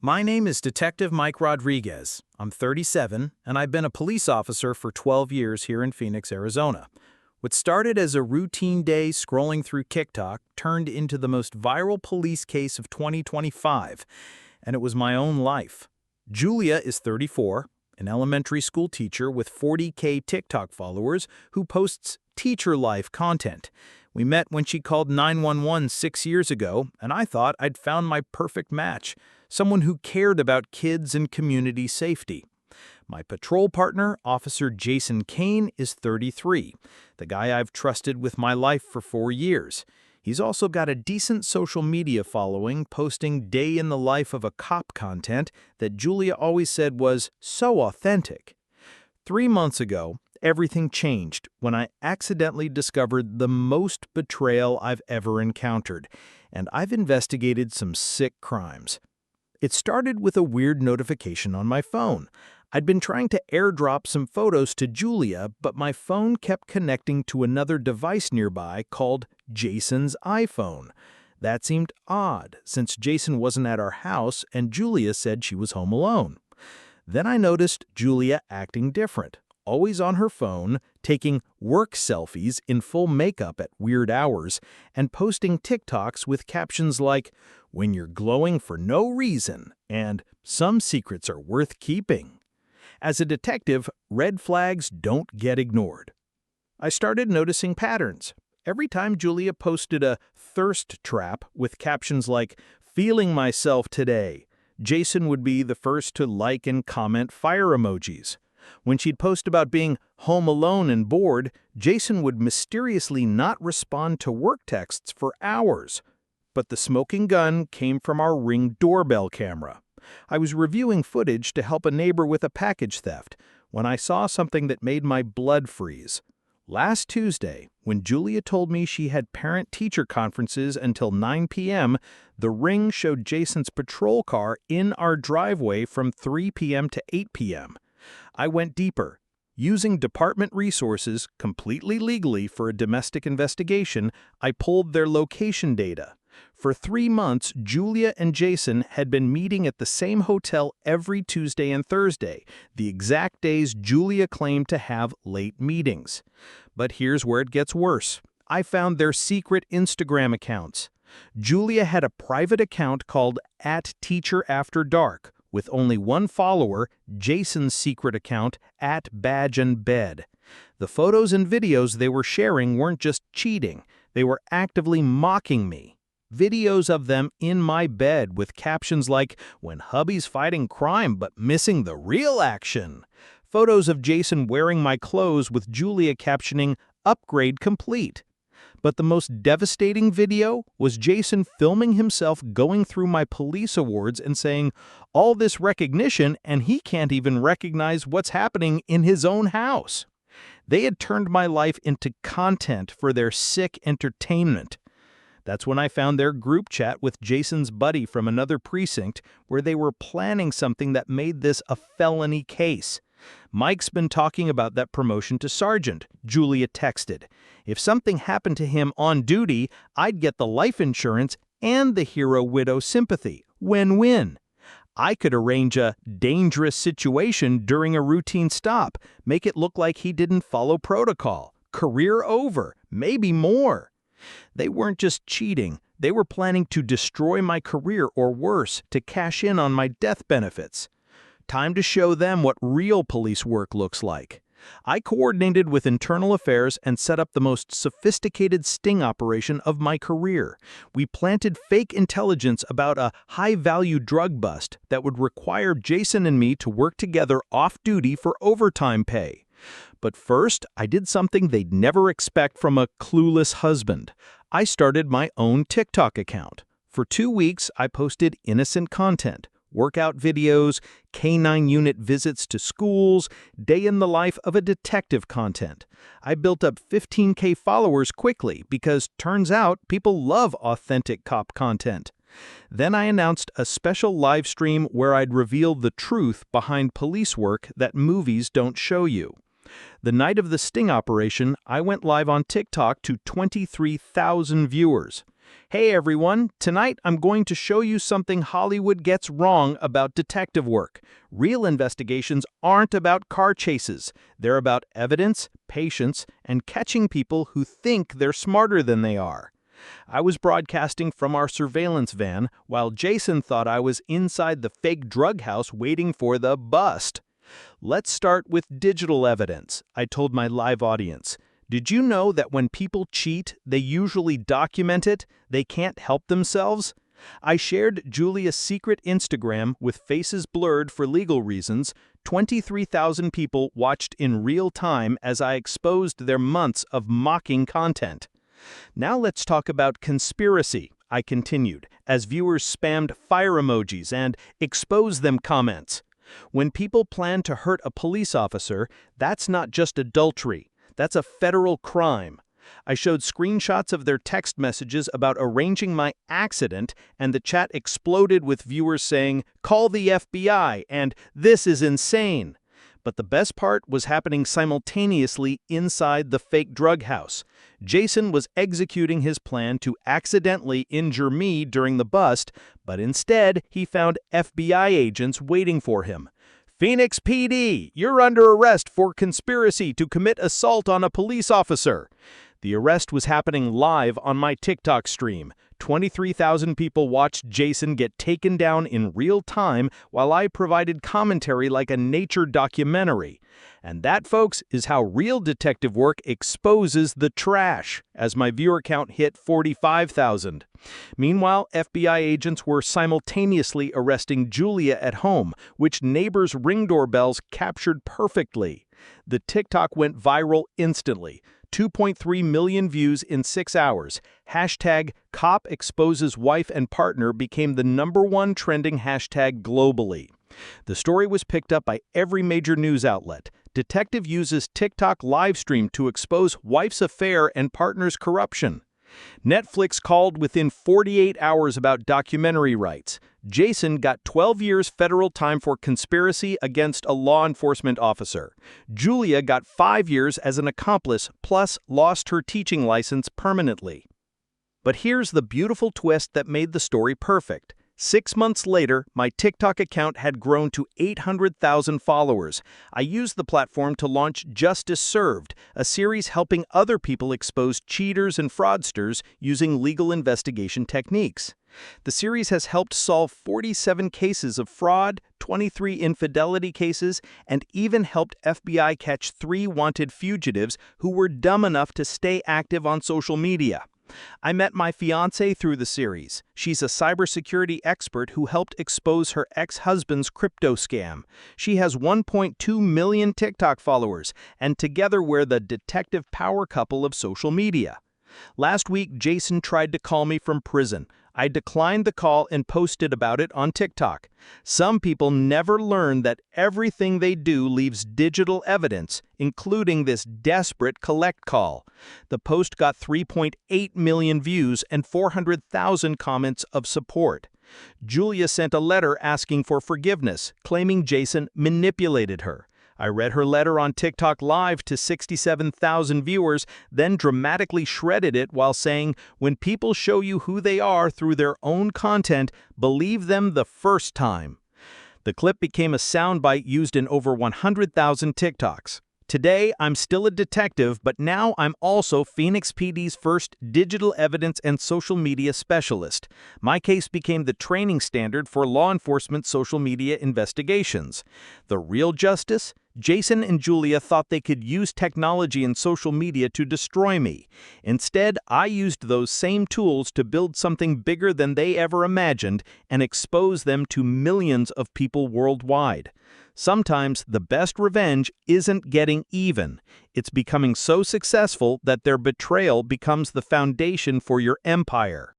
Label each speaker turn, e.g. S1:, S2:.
S1: My name is Detective Mike Rodriguez. I'm 37, and I've been a police officer for 12 years here in Phoenix, Arizona. What started as a routine day scrolling through TikTok turned into the most viral police case of 2025, and it was my own life. Julia is 34, an elementary school teacher with 40K TikTok followers who posts teacher life content. We met when she called 911 6 years ago, and I thought I'd found my perfect match, someone who cared about kids and community safety. My patrol partner, Officer Jason Kane, is 33, the guy I've trusted with my life for 4 years. He's also got a decent social media following, posting day in the life of a cop content that Julia always said was so authentic. 3 months ago, everything changed when I accidentally discovered the most betrayal I've ever encountered, and I've investigated some sick crimes. It started with a weird notification on my phone. I'd been trying to airdrop some photos to Julia, but my phone kept connecting to another device nearby called Jason's iPhone. That seemed odd, since Jason wasn't at our house and Julia said she was home alone. Then I noticed Julia acting different, always on her phone, taking work selfies in full makeup at weird hours, and posting TikToks with captions like, "When you're glowing for no reason," and "Some secrets are worth keeping." As a detective, red flags don't get ignored. I started noticing patterns. Every time Julia posted a thirst trap with captions like, "Feeling myself today," Jason would be the first to like and comment fire emojis. When she'd post about being home alone and bored, Jason would mysteriously not respond to work texts for hours. But the smoking gun came from our Ring doorbell camera. I was reviewing footage to help a neighbor with a package theft when I saw something that made my blood freeze. Last Tuesday, when Julia told me she had parent-teacher conferences until 9 p.m., the Ring showed Jason's patrol car in our driveway from 3 p.m. to 8 p.m. I went deeper. Using department resources completely legally for a domestic investigation, I pulled their location data. For 3 months, Julia and Jason had been meeting at the same hotel every Tuesday and Thursday, the exact days Julia claimed to have late meetings. But here's where it gets worse. I found their secret Instagram accounts. Julia had a private account called @TeacherAfterDark, with only one follower, Jason's secret account, @BadgeandBed. The photos and videos they were sharing weren't just cheating, they were actively mocking me. Videos of them in my bed with captions like, "When hubby's fighting crime but missing the real action." Photos of Jason wearing my clothes with Julia captioning, "Upgrade complete." But the most devastating video was Jason filming himself going through my police awards and saying, "All this recognition and he can't even recognize what's happening in his own house." They had turned my life into content for their sick entertainment. That's when I found their group chat with Jason's buddy from another precinct where they were planning something that made this a felony case. "Mike's been talking about that promotion to sergeant," Julia texted. "If something happened to him on duty, I'd get the life insurance and the hero widow sympathy. Win-win. I could arrange a dangerous situation during a routine stop, make it look like he didn't follow protocol. Career over, maybe more." They weren't just cheating, they were planning to destroy my career or worse, to cash in on my death benefits. Time to show them what real police work looks like. I coordinated with Internal Affairs and set up the most sophisticated sting operation of my career. We planted fake intelligence about a high-value drug bust that would require Jason and me to work together off-duty for overtime pay. But first, I did something they'd never expect from a clueless husband. I started my own TikTok account. For 2 weeks, I posted innocent content, workout videos, K9 unit visits to schools, day in the life of a detective content. I built up 15K followers quickly because turns out people love authentic cop content. Then I announced a special live stream where I'd reveal the truth behind police work that movies don't show you. The night of the sting operation, I went live on TikTok to 23,000 viewers. Hey everyone, tonight I'm going to show you something Hollywood gets wrong about detective work. Real investigations aren't about car chases. They're about evidence, patience, and catching people who think they're smarter than they are. I was broadcasting from our surveillance van while Jason thought I was inside the fake drug house waiting for the bust. Let's start with digital evidence, I told my live audience. Did you know that when people cheat, they usually document it? They can't help themselves? I shared Julia's secret Instagram with faces blurred for legal reasons. 23,000 people watched in real time as I exposed their months of mocking content. Now let's talk about conspiracy, I continued, as viewers spammed fire emojis and expose them comments. When people plan to hurt a police officer, that's not just adultery. That's a federal crime. I showed screenshots of their text messages about arranging my accident, and the chat exploded with viewers saying, "Call the FBI," and "This is insane." But the best part was happening simultaneously inside the fake drug house. Jason was executing his plan to accidentally injure me during the bust, but instead he found FBI agents waiting for him. "Phoenix PD, you're under arrest for conspiracy to commit assault on a police officer." The arrest was happening live on my TikTok stream. 23,000 people watched Jason get taken down in real time while I provided commentary like a nature documentary. And that, folks, is how real detective work exposes the trash, as my viewer count hit 45,000. Meanwhile, FBI agents were simultaneously arresting Julia at home, which neighbors' ring doorbells captured perfectly. The TikTok went viral instantly. 2.3 million views in 6 hours. Hashtag cop exposes wife and partner became the #1 trending hashtag globally. The story was picked up by every major news outlet. Detective uses TikTok livestream to expose wife's affair and partner's corruption. Netflix called within 48 hours about documentary rights. Jason got 12 years federal time for conspiracy against a law enforcement officer. Julia got 5 years as an accomplice, plus lost her teaching license permanently. But here's the beautiful twist that made the story perfect. 6 months later, my TikTok account had grown to 800,000 followers. I used the platform to launch Justice Served, a series helping other people expose cheaters and fraudsters using legal investigation techniques. The series has helped solve 47 cases of fraud, 23 infidelity cases, and even helped FBI catch 3 wanted fugitives who were dumb enough to stay active on social media. I met my fiancée through the series. She's a cybersecurity expert who helped expose her ex-husband's crypto scam. She has 1.2 million TikTok followers, and together we're the detective power couple of social media. Last week, Jason tried to call me from prison. I declined the call and posted about it on TikTok. Some people never learn that everything they do leaves digital evidence, including this desperate collect call. The post got 3.8 million views and 400,000 comments of support. Julia sent a letter asking for forgiveness, claiming Jason manipulated her. I read her letter on TikTok Live to 67,000 viewers, then dramatically shredded it while saying, "When people show you who they are through their own content, believe them the first time." The clip became a soundbite used in over 100,000 TikToks. Today, I'm still a detective, but now I'm also Phoenix PD's first digital evidence and social media specialist. My case became the training standard for law enforcement social media investigations. The real justice? Jason and Julia thought they could use technology and social media to destroy me. Instead, I used those same tools to build something bigger than they ever imagined and expose them to millions of people worldwide. Sometimes the best revenge isn't getting even. It's becoming so successful that their betrayal becomes the foundation for your empire.